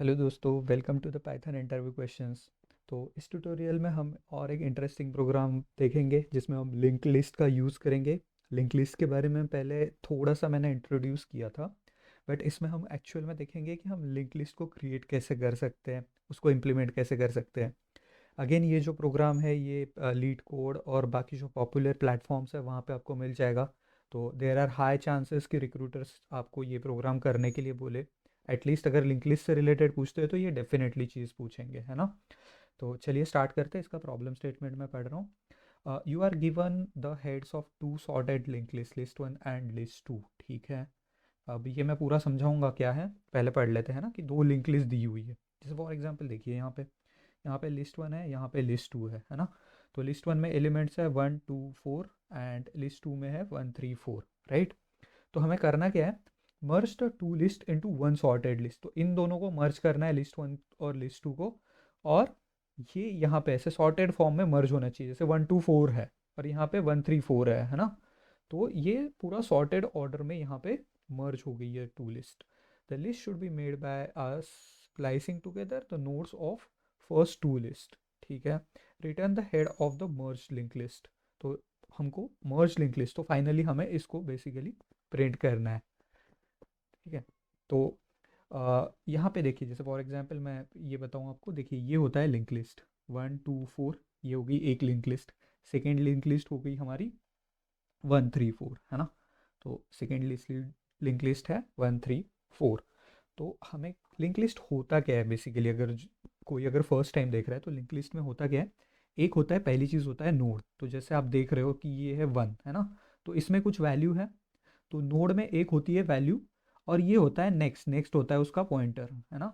Hello दोस्तों, welcome to the Python interview questions. तो इस ट्यूटोरियल में हम और एक इंटरेस्टिंग प्रोग्राम देखेंगे जिसमें हम लिंक लिस्ट का यूज़ करेंगे। लिंक लिस्ट के बारे में पहले थोड़ा सा मैंने इंट्रोड्यूस किया था, बट इसमें हम एक्चुअल में देखेंगे कि हम लिंक लिस्ट को क्रिएट कैसे कर सकते हैं, उसको इम्प्लीमेंट कैसे कर सकते हैं। अगेन ये जो प्रोग्राम है ये लीड कोड और बाकी जो पॉपुलर प्लेटफॉर्म्स है वहाँ पे आपको मिल जाएगा। तो देर आर हाई चांसेस कि रिक्रूटर्स आपको ये प्रोग्राम करने के लिए बोले। एटलीस्ट अगर लिंक लिस्ट से रिलेटेड पूछते हैं तो ये डेफिनेटली चीज़ पूछेंगे, है ना। तो चलिए स्टार्ट करते हैं। इसका प्रॉब्लम स्टेटमेंट मैं पढ़ रहा हूँ। You are given the heads of two sorted link list, list one and list two. ठीक है, अब ये मैं पूरा समझाऊंगा क्या है, पहले पढ़ लेते हैं ना कि दो लिंक लिस्ट दी हुई है। जैसे फॉर एग्जांपल देखिए यहाँ पे लिस्ट वन है, यहाँ पे लिस्ट टू है ना। तो लिस्ट वन में एलिमेंट्स है 1 2 4 एंड लिस्ट टू में है 1 3 4, राइट। तो हमें करना क्या है, merge the two list into one sorted list. तो इन दोनों को मर्ज करना है, लिस्ट वन और लिस्ट टू को। और ये यहाँ पे ऐसे सॉर्टेड फॉर्म में मर्ज होना चाहिए, जैसे 1 2 4 है और यहाँ पे 1 3 4 है ना। तो ये पूरा सॉर्टेड ऑर्डर में यहाँ पे मर्ज हो गई है two list. The list should be made by us splicing together the nodes of first two list. ठीक है, return the head of the merge link list. तो हमको मर्ज लिंक लिस्ट, तो फाइनली हमें इसको बेसिकली प्रिंट करना है। ठीक है, तो यहाँ पे देखिए, जैसे फॉर एग्जांपल मैं ये बताऊँ आपको, देखिए ये होता है लिंक लिस्ट 1 2 4, ये होगी एक link list. Second link list हो गई हमारी 1 3 4, है ना। तो सेकेंड लिस्ट लिंक लिस्ट है 1 3 4। तो हमें लिंक लिस्ट होता क्या है बेसिकली, अगर कोई अगर फर्स्ट टाइम देख रहा है तो लिंक लिस्ट में होता क्या है। एक होता है, पहली चीज़ होता है नोड। तो जैसे आप देख रहे हो कि ये है 1, है ना। तो इसमें कुछ वैल्यू है, तो नोड में एक होती है वैल्यू। और ये होता है नेक्स्ट, नेक्स्ट होता है उसका पॉइंटर, है ना।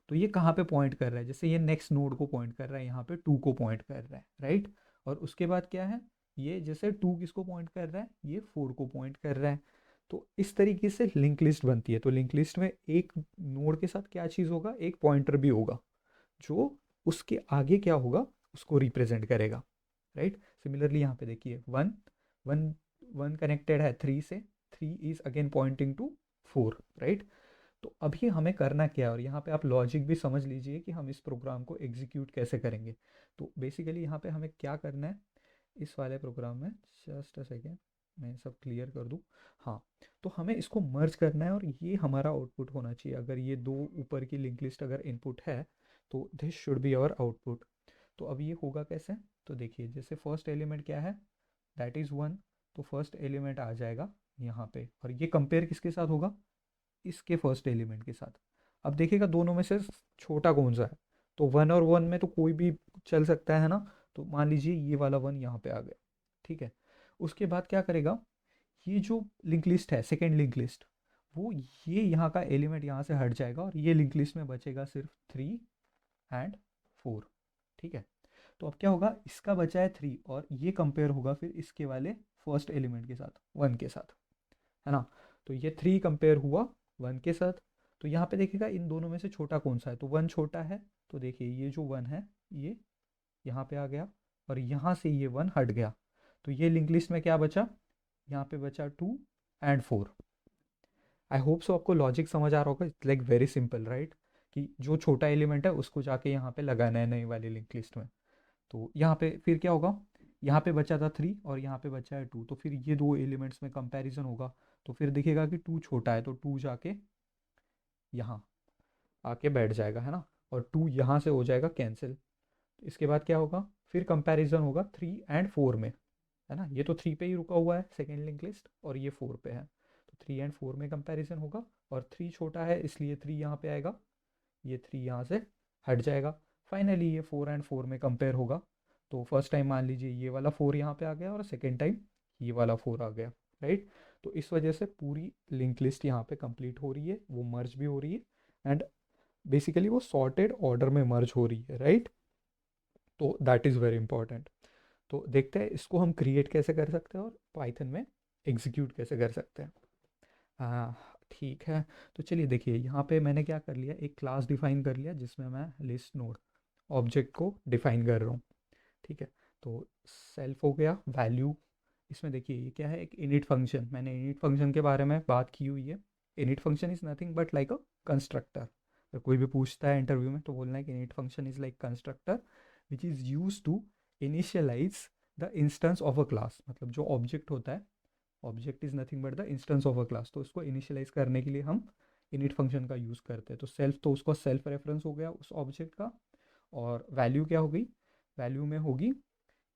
तो ये कहाँ पे पॉइंट कर रहा है, जैसे ये नेक्स्ट नोड को पॉइंट कर रहा है, यहाँ पे 2 को पॉइंट कर रहा है, राइट। और उसके बाद क्या है, ये जैसे 2 किसको पॉइंट कर रहा है, ये 4 को पॉइंट कर रहा है। तो इस तरीके से लिंक लिस्ट बनती है। तो लिंक लिस्ट में एक नोड के साथ क्या चीज़ होगा, एक पॉइंटर भी होगा जो उसके आगे क्या होगा उसको रिप्रेजेंट करेगा, राइट। सिमिलरली यहाँ पे देखिए 1 1 1 कनेक्टेड है 3 से, 3 is again pointing to 4, right. तो अभी हमें करना क्या है, और यहाँ पे आप लॉजिक भी समझ लीजिए कि हम इस प्रोग्राम को एग्जीक्यूट कैसे करेंगे। तो बेसिकली यहाँ पे हमें क्या करना है इस वाले प्रोग्राम में, जस्ट अ सेकेंड मैं सब क्लियर कर दूँ। हाँ, तो हमें इसको मर्ज करना है और ये हमारा आउटपुट होना चाहिए। अगर ये दो ऊपर की लिंक लिस्ट अगर इनपुट है तो this should be our output. तो अब ये होगा कैसे, तो देखिए जैसे फर्स्ट एलिमेंट क्या है, दैट इज़ 1। तो फर्स्ट एलिमेंट आ जाएगा यहाँ पे, और ये कंपेयर किसके साथ होगा, इसके फर्स्ट एलिमेंट के साथ। अब देखिएगा दोनों में से छोटा कौन सा है। तो 1 और 1 में तो कोई भी चल सकता है ना। तो मान लीजिए ये वाला 1 यहाँ पे आ गया, ठीक है। उसके बाद क्या करेगा, ये जो लिंक लिस्ट है सेकेंड लिंक लिस्ट, वो ये यहाँ का एलिमेंट यहाँ से हट जाएगा और ये लिंक लिस्ट में बचेगा सिर्फ 3 एंड 4। ठीक है, तो अब क्या होगा, इसका बचा है 3 और ये कंपेयर होगा फिर इसके वाले फर्स्ट एलिमेंट के साथ, 1 के साथ, है ना। तो ये 3 कंपेयर हुआ 1 के साथ। तो यहाँ पे देखिएगा इन दोनों में से छोटा कौन सा है, तो 1 छोटा है। तो देखिए ये जो 1 है ये यहाँ पे आ गया और यहाँ से ये 1 हट गया। तो ये लिंक लिस्ट में क्या बचा, यहाँ पे बचा 2 एंड 4। आई होप सो आपको लॉजिक समझ आ रहा होगा। It's like very simple, right. कि जो छोटा एलिमेंट है उसको जाके यहाँ पे लगाना है नई वाली लिंक लिस्ट में। तो यहाँ पे फिर क्या होगा, यहाँ पे बचा था 3 और यहाँ पे बचा है 2। तो फिर ये दो एलिमेंट्स में कंपैरिजन होगा। तो फिर दिखेगा कि 2 छोटा है, तो 2 जाके यहाँ आके बैठ जाएगा, है ना। और 2 यहाँ से हो जाएगा कैंसिल। तो इसके बाद क्या होगा, फिर कंपैरिजन होगा 3 एंड 4 में, है ना। ये तो 3 पे ही रुका हुआ है सेकेंड लिंक लिस्ट, और ये 4 पे है। तो 3 एंड 4 में कंपैरिजन होगा। और 3 छोटा है इसलिए 3 यहाँ पे आएगा, ये 3 यहाँ से हट जाएगा। फाइनली ये 4 एंड 4 में कंपेयर होगा। तो फर्स्ट टाइम मान लीजिए ये वाला 4 यहाँ पे आ गया और सेकेंड टाइम ये वाला 4 आ गया, राइट। तो इस वजह से पूरी लिंक लिस्ट यहाँ पे कंप्लीट हो रही है, वो मर्ज भी हो रही है एंड बेसिकली वो सॉर्टेड ऑर्डर में मर्ज हो रही है, राइट। तो दैट इज़ वेरी इंपॉर्टेंट। तो देखते हैं इसको हम क्रिएट कैसे कर सकते हैं और पाइथन में एग्जीक्यूट कैसे कर सकते हैं। ठीक है, तो चलिए देखिए यहाँ पे मैंने क्या कर लिया, एक क्लास डिफाइन कर लिया जिसमें मैं लिस्ट नोड ऑब्जेक्ट को डिफाइन कर रहा हूँ। ठीक है, तो सेल्फ हो गया वैल्यू। इसमें देखिए ये क्या है, एक इनिट फंक्शन। मैंने इनिट फंक्शन के बारे में बात की हुई है। Init function is nothing but like a constructor. अगर कोई भी पूछता है इंटरव्यू में तो बोलना है कि init function is like constructor which is use to initialise the instance of a class. मतलब जो ऑब्जेक्ट होता है, object is nothing but the instance of a class, तो इसको इनिशियलाइज करने के लिए हम इनिट फंक्शन का यूज़ करते हैं। तो सेल्फ, तो उसका सेल्फ रेफरेंस हो गया उस ऑब्जेक्ट का, और वैल्यू क्या हो गई, वैल्यू में होगी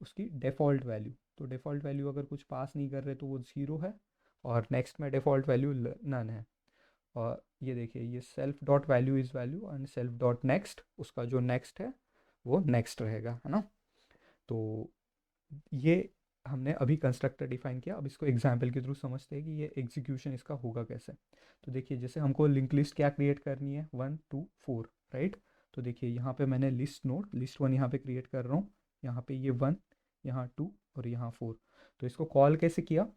उसकी डिफ़ॉल्ट वैल्यू। तो डिफ़ॉल्ट वैल्यू अगर कुछ पास नहीं कर रहे तो वो ज़ीरो है, और नेक्स्ट में डिफ़ॉल्ट वैल्यू नन है। और ये देखिए, ये self dot value is value and self dot next, उसका जो नेक्स्ट है वो नेक्स्ट रहेगा, है ना। तो ये हमने अभी कंस्ट्रक्टर डिफाइन किया। अब इसको एग्जाम्पल के थ्रू समझते हैं कि ये एग्जीक्यूशन इसका होगा कैसे। तो देखिए, जैसे हमको लिंक लिस्ट क्या क्रिएट करनी है, 1 2 4, राइट। तो देखिए यहाँ पे मैंने लिस्ट नोड, लिस्ट 1 यहाँ पे क्रिएट कर रहा हूँ, यहाँ पे ये 1, यहाँ 2 और यहाँ 4। तो इसको कॉल कैसे किया,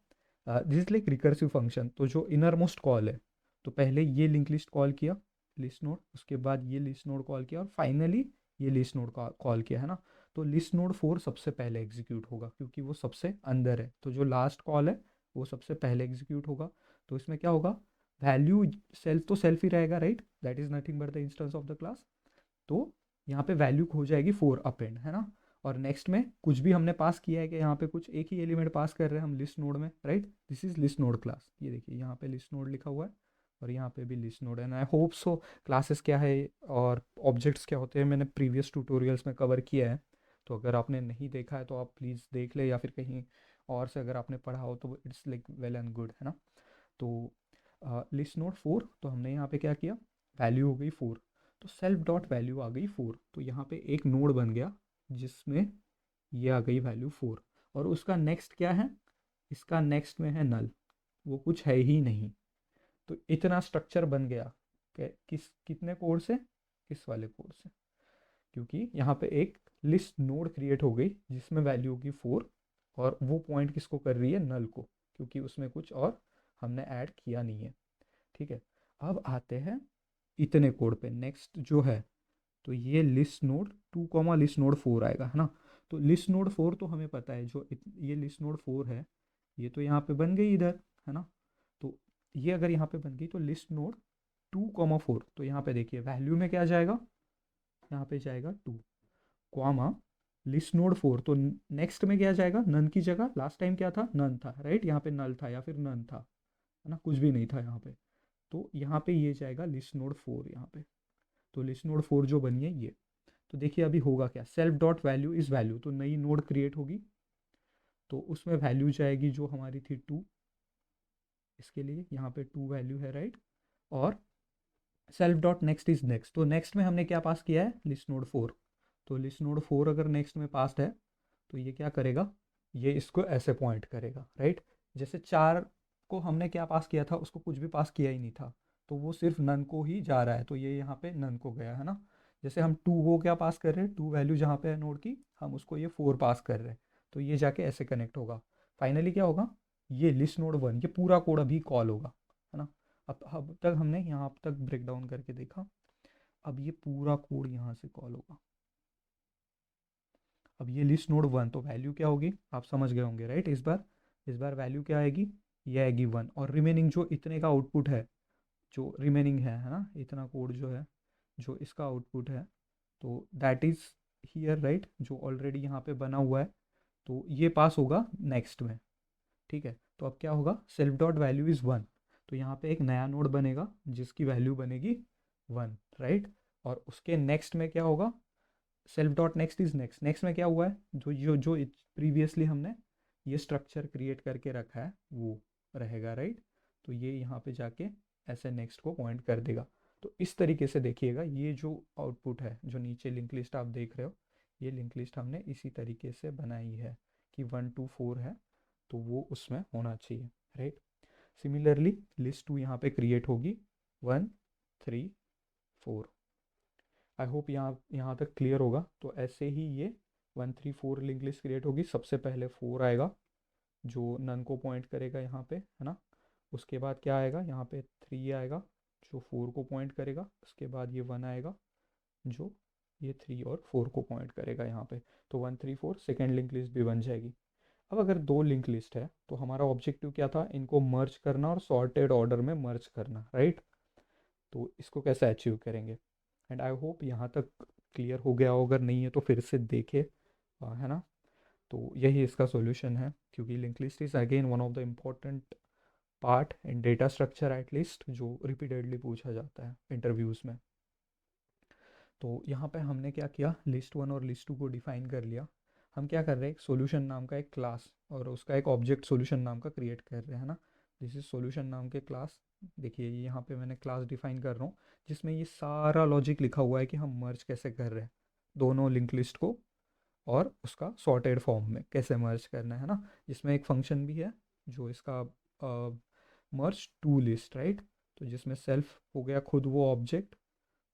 this is like recursive function. तो जो इनर मोस्ट कॉल है, तो पहले ये लिंक लिस्ट कॉल किया लिस्ट नोड, उसके बाद ये लिस्ट नोड कॉल किया, और फाइनली ये लिस्ट नोड का कॉल किया, है ना। तो लिस्ट नोड 4 सबसे पहले एग्जीक्यूट होगा क्योंकि वो सबसे अंदर है। तो जो लास्ट कॉल है वो सबसे पहले एग्जीक्यूट होगा। तो इसमें क्या होगा, वैल्यू सेल्फ तो सेल्फ ही रहेगा, right, that is nothing but the instance of the class. तो यहाँ पे वैल्यू हो जाएगी 4 अपेंड, है ना। और नेक्स्ट में कुछ भी हमने पास किया है कि यहाँ पे कुछ एक ही एलिमेंट पास कर रहे हैं हम लिस्ट नोड में, right. This is list node class. ये देखिए यहाँ पे लिस्ट नोड लिखा हुआ है और यहाँ पे भी लिस्ट नोड है। आई होप सो क्लासेस क्या है और ऑब्जेक्ट्स क्या होते हैं मैंने प्रीवियस ट्यूटोरियल्स में कवर किया है। तो अगर आपने नहीं देखा है तो आप प्लीज़ देख ले, या फिर कहीं और से अगर आपने पढ़ा हो तो it's like well and good, है ना। तो लिस्ट नोड 4, तो हमने यहाँ पे क्या किया, वैल्यू हो गई 4, तो सेल्फ डॉट वैल्यू आ गई 4। तो यहाँ पे एक नोड बन गया जिसमें ये आ गई वैल्यू 4। और उसका नेक्स्ट क्या है, इसका नेक्स्ट में है नल, वो कुछ है ही नहीं। तो इतना स्ट्रक्चर बन गया किस कितने कोड से, किस वाले कोड से, क्योंकि यहाँ पे एक लिस्ट नोड क्रिएट हो गई जिसमें वैल्यू होगी 4, और वो पॉइंट किसको कर रही है, नल को, क्योंकि उसमें कुछ और हमने ऐड किया नहीं है। ठीक है, अब आते हैं इतने कोड पे। नेक्स्ट जो है, तो ये list node 2 comma list node 4 आएगा, है ना। तो लिस्ट नोड 4 तो हमें पता है, जो ये लिस्ट नोड 4 है, ये तो यहाँ पे बन गई इधर, है ना। तो ये अगर यहाँ पे बन गई तो लिस्ट नोड 2 कॉमा 4, तो यहाँ पे देखिए वैल्यू में क्या जाएगा, यहाँ पे जाएगा 2 कॉमा लिस्ट नोड 4। तो नेक्स्ट में क्या जाएगा, नन की जगह लास्ट टाइम क्या था, नन था, राइट। यहाँ पे नल था या फिर नन था, है ना, कुछ भी नहीं था यहाँ पे। तो यहाँ पे ये जाएगा लिस्ट नोड 4 यहाँ पे। तो लिस्ट नोड 4 जो बनी है ये। तो देखिए अभी होगा क्या, self dot value is value, तो नई नोड क्रिएट होगी, तो उसमें वैल्यू जाएगी जो हमारी थी 2, इसके लिए यहाँ पे 2 वैल्यू है, राइट। और self dot next is next, तो नेक्स्ट में हमने क्या पास किया है, लिस्ट नोड 4। तो लिस्ट नोड 4 अगर नेक्स्ट में पास्ट है तो ये क्या करेगा, ये इसको ऐसे पॉइंट करेगा, राइट। जैसे 4 को हमने क्या पास किया था, उसको कुछ भी पास किया ही नहीं था, तो वो सिर्फ नन को ही जा रहा है, तो ये यहाँ पे नन को गया, है ना। जैसे हम 2 को क्या पास कर रहे हैं, 2 वैल्यू जहाँ पे है नोड की, हम उसको ये 4 पास कर रहे हैं, तो ये जाके ऐसे कनेक्ट होगा। फाइनली क्या होगा, ये लिस्ट नोड 1, ये पूरा कोड अभी कॉल होगा, है ना। अब तक हमने यहाँ तक ब्रेक डाउन करके देखा, अब ये पूरा कोड यहाँ से कॉल होगा। अब ये लिस्ट नोड 1, तो वैल्यू क्या होगी आप समझ गए होंगे, राइट। इस बार वैल्यू क्या आएगी, ये आएगी 1, और रिमेनिंग जो इतने का आउटपुट है, जो रिमेनिंग है ना, इतना कोड जो है, जो इसका आउटपुट है, तो दैट इज़ हियर, राइट, जो ऑलरेडी यहाँ पे बना हुआ है, तो ये पास होगा नेक्स्ट में। ठीक है, तो अब क्या होगा, सेल्फ डॉट वैल्यू इज़ 1, तो यहाँ पे एक नया नोड बनेगा जिसकी वैल्यू बनेगी 1, राइट। और उसके नेक्स्ट में क्या होगा, self dot next is next, next में क्या हुआ है, जो प्रीवियसली हमने ये स्ट्रक्चर क्रिएट करके रखा है वो रहेगा, राइट। तो ये यहाँ पे जाके ऐसे नेक्स्ट को पॉइंट कर देगा। तो इस तरीके से देखिएगा, ये जो आउटपुट है, जो नीचे लिंक लिस्ट आप देख रहे हो, ये लिंक लिस्ट हमने इसी तरीके से बनाई है कि 1 2 4 है, तो वो उसमें होना चाहिए, राइट। सिमिलरली लिस्ट 2 यहाँ पे क्रिएट होगी, 1 3 4। आई होप यहाँ यहाँ तक क्लियर होगा। तो ऐसे ही ये 1 3 4 लिंक लिस्ट क्रिएट होगी, सबसे पहले 4 आएगा जो नन को पॉइंट करेगा यहाँ पे, है ना। उसके बाद क्या आएगा, यहाँ पे 3 आएगा जो 4 को पॉइंट करेगा, उसके बाद ये 1 आएगा जो ये 3 और 4 को पॉइंट करेगा यहाँ पे। तो 1 3 4 सेकेंड लिंक लिस्ट भी बन जाएगी। अब अगर 2 लिंक लिस्ट है तो हमारा ऑब्जेक्टिव क्या था, इनको मर्ज करना और सॉर्टेड ऑर्डर में मर्ज करना, राइट। तो इसको कैसे अचीव करेंगे, एंड आई होप यहाँ तक क्लियर हो गया हो, अगर नहीं है तो फिर से देखे, है ना। तो यही इसका सॉल्यूशन है, क्योंकि link list is again one of the important part in data structure at least, जो रिपीटेडली पूछा जाता है इंटरव्यूज़ में। तो यहाँ पे हमने क्या किया, लिस्ट वन और लिस्ट टू को डिफाइन कर लिया। हम क्या कर रहे हैं, एक सॉल्यूशन नाम का एक क्लास और उसका एक ऑब्जेक्ट सॉल्यूशन नाम का क्रिएट कर रहे हैं ना। दिस इज सॉल्यूशन नाम के क्लास। देखिए यहाँ पे मैंने क्लास डिफाइन कर रहा हूँ, जिसमें ये सारा लॉजिक लिखा हुआ है कि हम मर्ज कैसे कर रहे हैं दोनों लिंक लिस्ट को, और उसका सॉर्टेड फॉर्म में कैसे मर्ज करना है ना। जिसमें एक फंक्शन भी है जो इसका मर्ज टू लिस्ट, राइट। तो जिसमें सेल्फ हो गया खुद वो ऑब्जेक्ट,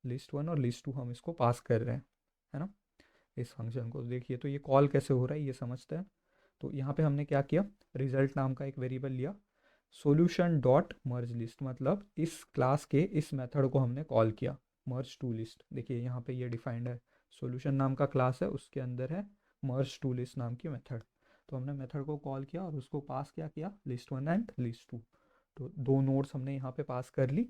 लिस्ट वन और लिस्ट टू हम इसको पास कर रहे हैं, है ना, इस फंक्शन को। देखिए तो ये कॉल कैसे हो रहा है ये समझते हैं। तो यहाँ पे हमने क्या किया, रिजल्ट नाम का एक वेरिएबल लिया, सॉल्यूशन डॉट मर्ज लिस्ट, मतलब इस क्लास के इस मेथड को हमने कॉल किया, मर्ज टू लिस्ट। देखिए यहाँ पे ये डिफाइंड है, सॉल्यूशन नाम का क्लास है, उसके अंदर है मर्ज टू लिस्ट नाम की मेथड। तो हमने मेथड को कॉल किया और उसको पास क्या किया, list one and list two. तो दो नोड्स हमने यहाँ पे पास कर ली।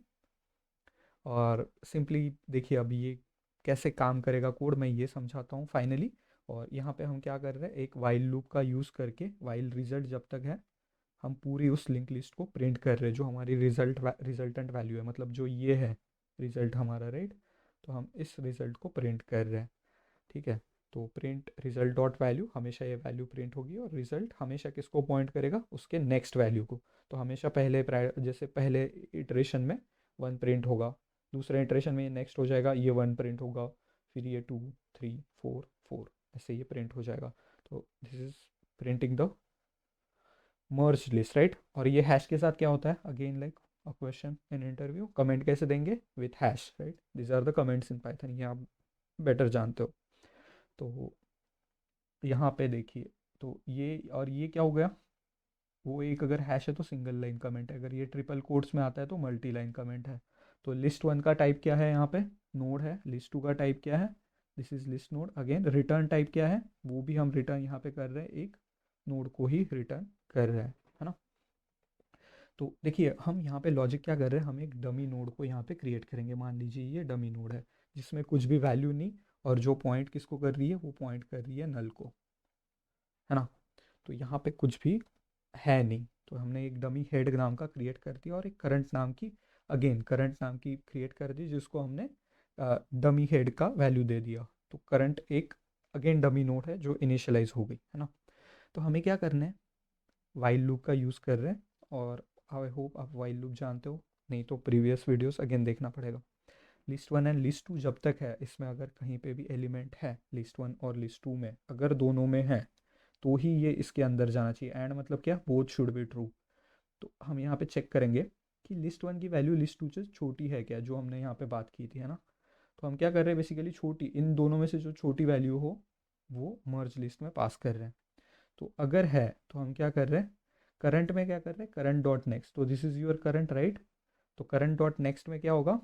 और सिंपली देखिए अभी ये कैसे काम करेगा कोड, मैं ये समझाता हूँ फाइनली। और यहाँ पे हम क्या कर रहे हैं, एक वाइल लूप का यूज़ करके वाइल रिजल्ट जब तक है, हम पूरी उस लिंक लिस्ट को प्रिंट कर रहे हैं जो हमारी रिजल्टेंट वैल्यू है, मतलब जो ये है रिजल्ट हमारा, राइट। तो हम इस रिजल्ट को प्रिंट कर रहे हैं, ठीक है। तो प्रिंट रिजल्ट डॉट वैल्यू, हमेशा ये वैल्यू प्रिंट होगी, और रिजल्ट हमेशा किसको पॉइंट करेगा, उसके नेक्स्ट वैल्यू को। तो हमेशा पहले जैसे पहले इटरेशन में वन प्रिंट होगा, दूसरे इटरेशन में ये नेक्स्ट हो जाएगा, ये वन प्रिंट होगा, फिर ये टू, थ्री, फोर, फोर, ऐसे ये प्रिंट हो जाएगा। तो this is printing the merge list, right. और ये हैश के साथ क्या होता है, again like a question in interview, comment कैसे देंगे, with hash, right. This are the comments in Python, ये आप बेटर जानते हो। तो यहाँ पे देखिए, तो ये और ये क्या हो गया, वो एक अगर हैश है तो सिंगल लाइन कमेंट है, अगर ये ट्रिपल कोट्स में आता है तो मल्टी लाइन कमेंट है। तो लिस्ट वन का टाइप क्या है, यहाँ पे नोड है, लिस्ट टू का टाइप क्या है, this is list node. Again return type क्या है, वो भी हम रिटर्न यहाँ पे कर रहे हैं, एक नोड को ही रिटर्न कर रहे हैं, है ना। तो देखिए हम यहाँ पे लॉजिक क्या कर रहे हैं, हम एक डमी नोड को यहाँ पे क्रिएट करेंगे। मान लीजिए ये डमी नोड है जिसमें कुछ भी वैल्यू नहीं, और जो पॉइंट किसको कर रही है, वो पॉइंट कर रही है नल को, है ना। तो यहाँ पे कुछ भी है नहीं, तो हमने एक डमी हेड नाम का क्रिएट कर दिया, और एक करंट नाम की, अगेन करंट नाम की क्रिएट कर दी, जिसको हमने डमी हेड का वैल्यू दे दिया। तो करंट एक अगेन डमी नोड है जो इनिशियलाइज हो गई, है ना। तो हमें क्या करना है, वाइल लूप का यूज़ कर रहे हैं, और आई होप आप वाइल लूप जानते हो, नहीं तो प्रीवियस वीडियोस अगेन देखना पड़ेगा। List one and list two जब तक है, इसमें अगर कहीं पे भी एलिमेंट है लिस्ट वन और लिस्ट टू में, अगर दोनों में है तो ही ये इसके अंदर जाना चाहिए। एंड मतलब क्या, बोथ शुड बी ट्रू। तो हम यहाँ पे चेक करेंगे कि लिस्ट वन की वैल्यू लिस्ट टू से छोटी है क्या, जो हमने यहाँ पे बात की थी, है ना। तो हम क्या कर रहे हैं, बेसिकली छोटी, इन दोनों में से जो छोटी वैल्यू हो वो मर्ज लिस्ट में पास कर रहे हैं। तो अगर है तो हम क्या कर रहे हैं, करंट में क्या कर रहे हैं, करंट डॉट नेक्स्ट, तो this is your current, right. तो करंट डॉट नेक्स्ट में क्या होगा,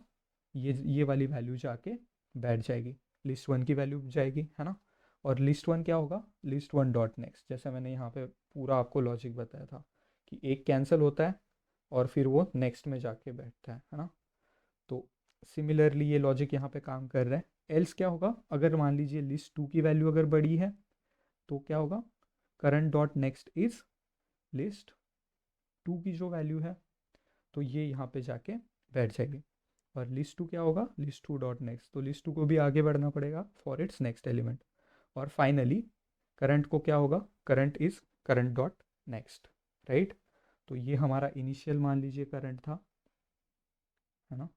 ये वाली वैल्यू जाके बैठ जाएगी, लिस्ट वन की वैल्यू जाएगी, है ना। और लिस्ट वन क्या होगा, लिस्ट वन डॉट नेक्स्ट, जैसे मैंने यहाँ पे पूरा आपको लॉजिक बताया था कि एक कैंसिल होता है और फिर वो नेक्स्ट में जाके बैठता है ना। तो सिमिलरली ये लॉजिक यहाँ पे काम कर रहा है। एल्स क्या होगा, अगर मान लीजिए लिस्ट टू की वैल्यू अगर बड़ी है तो क्या होगा, current dot next is list two की जो वैल्यू है, तो ये यहाँ पे जाके बैठ जाएगी। और लिस्ट टू क्या होगा, लिस्ट टू डॉट नेक्स्ट, तो लिस्ट टू को भी आगे बढ़ना पड़ेगा फॉर इट्स नेक्स्ट एलिमेंट। और फाइनली करंट को क्या होगा, current is current dot next, right. तो ये हमारा इनिशियल मान लीजिए करंट था, है ना।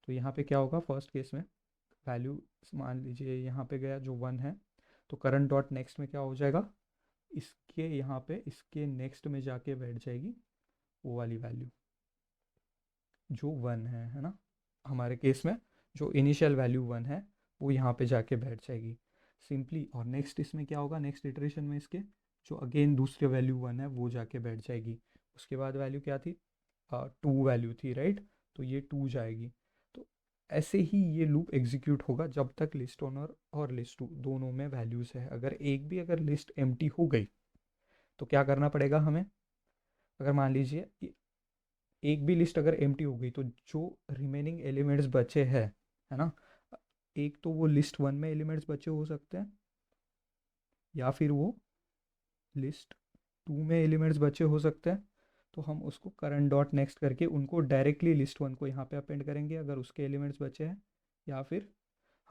तो यहाँ पे क्या होगा, फर्स्ट केस में वैल्यू मान लीजिए यहाँ पे गया जो वन है, तो करंट डॉट नेक्स्ट में क्या हो जाएगा, इसके यहाँ पे इसके नेक्स्ट में जाके बैठ जाएगी वो वाली वैल्यू जो वन है ना। हमारे केस में जो इनिशियल वैल्यू वन है वो यहाँ पे जाके बैठ जाएगी सिंपली। और नेक्स्ट इसमें क्या होगा, नेक्स्ट इटरेशन में इसके जो अगेन दूसरी वैल्यू वन है वो जाके बैठ जाएगी। उसके बाद वैल्यू क्या थी, टू वैल्यू थी, राइट। तो ये टू जाएगी। तो ऐसे ही ये लूप एग्जीक्यूट होगा जब तक लिस्ट ओनर और लिस्ट टू दोनों में वैल्यूज़ है। अगर एक भी अगर लिस्ट एम्प्टी हो गई तो क्या करना पड़ेगा हमें, अगर मान लीजिए एक भी लिस्ट अगर एम्प्टी हो गई तो जो रिमेनिंग एलिमेंट्स बचे हैं, है ना, एक तो वो लिस्ट 1 में एलिमेंट्स बचे हो सकते हैं, या फिर वो लिस्ट 2 में एलिमेंट्स बचे हो सकते हैं। तो हम उसको करंट डॉट नेक्स्ट करके उनको डायरेक्टली लिस्ट 1 को यहाँ पे अपेंड करेंगे अगर उसके एलिमेंट्स बचे हैं, या फिर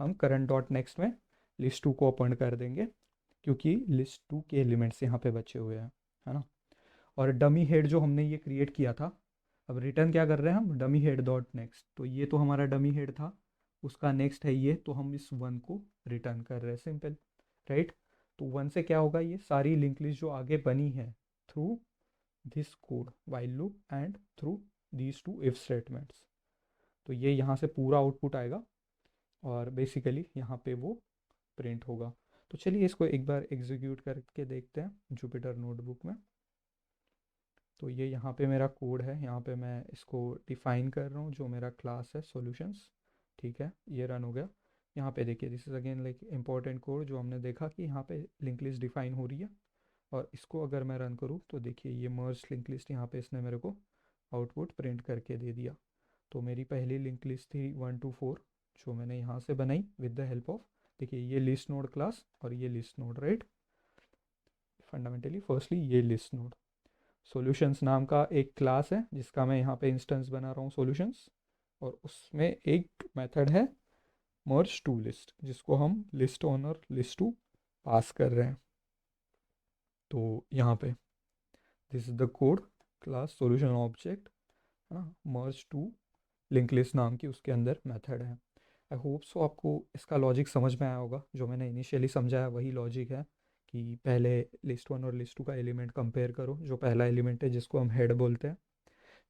हम करंट डॉट नेक्स्ट में लिस्ट 2 को अपेंड कर देंगे क्योंकि लिस्ट 2 के एलिमेंट्स यहाँ पे बचे हुए हैं, है ना। और डमी हेड जो हमने ये क्रिएट किया था, अब रिटर्न क्या कर रहे हैं हम, डमी हेड डॉट नेक्स्ट। तो ये तो हमारा डमी हेड था, उसका नेक्स्ट है ये, तो हम इस 1 को रिटर्न कर रहे हैं, सिंपल, राइट। तो 1 से क्या होगा, ये सारी लिंक लिस्ट जो आगे बनी है through this code while loop and through these two if statements, तो ये यहाँ से पूरा आउटपुट आएगा और बेसिकली यहाँ पे वो प्रिंट होगा। तो चलिए इसको एक बार एग्जीक्यूट करके देखते हैं जुपिटर नोटबुक में। तो ये यहाँ पे मेरा कोड है, यहाँ पे मैं इसको डिफ़ाइन कर रहा हूँ, जो मेरा क्लास है सॉल्यूशंस, ठीक है, ये रन हो गया। यहाँ पे देखिए this is again like important code, जो हमने देखा कि यहाँ पे लिंक लिस्ट डिफ़ाइन हो रही है। और इसको अगर मैं रन करूँ तो देखिए ये मर्ज लिंक लिस्ट यहाँ पे इसने मेरे को आउटपुट प्रिंट करके दे दिया। तो मेरी पहली लिंक लिस्ट थी 1 to 4 जो मैंने यहाँ से बनाई विद द हेल्प ऑफ, देखिए ये लिस्ट नोड क्लास और ये list node, right. Fundamentally firstly ये लिस्ट नोड सॉल्यूशंस नाम का एक क्लास है जिसका मैं यहाँ पे इंस्टेंस बना रहा हूँ सॉल्यूशंस, और उसमें एक मेथड है मर्ज टू लिस्ट जिसको हम लिस्ट वन और लिस्ट टू पास कर रहे हैं। तो यहाँ पे this is the code, class solution object, है ना, मर्ज टू लिंक लिस्ट नाम की उसके अंदर मेथड है। आई होप सो आपको इसका लॉजिक समझ में आया होगा, जो मैंने इनिशियली समझाया वही लॉजिक है कि पहले लिस्ट 1 और लिस्ट 2 का एलिमेंट कंपेयर करो, जो पहला एलिमेंट है जिसको हम हेड बोलते हैं,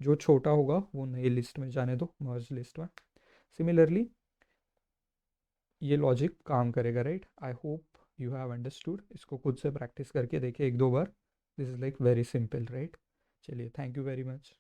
जो छोटा होगा वो नई लिस्ट में जाने दो, मर्ज लिस्ट में। सिमिलरली ये लॉजिक काम करेगा, right. I hope you have understood, इसको खुद से प्रैक्टिस करके देखिए एक दो बार, this is like very simple, right. चलिए, थैंक यू वेरी मच।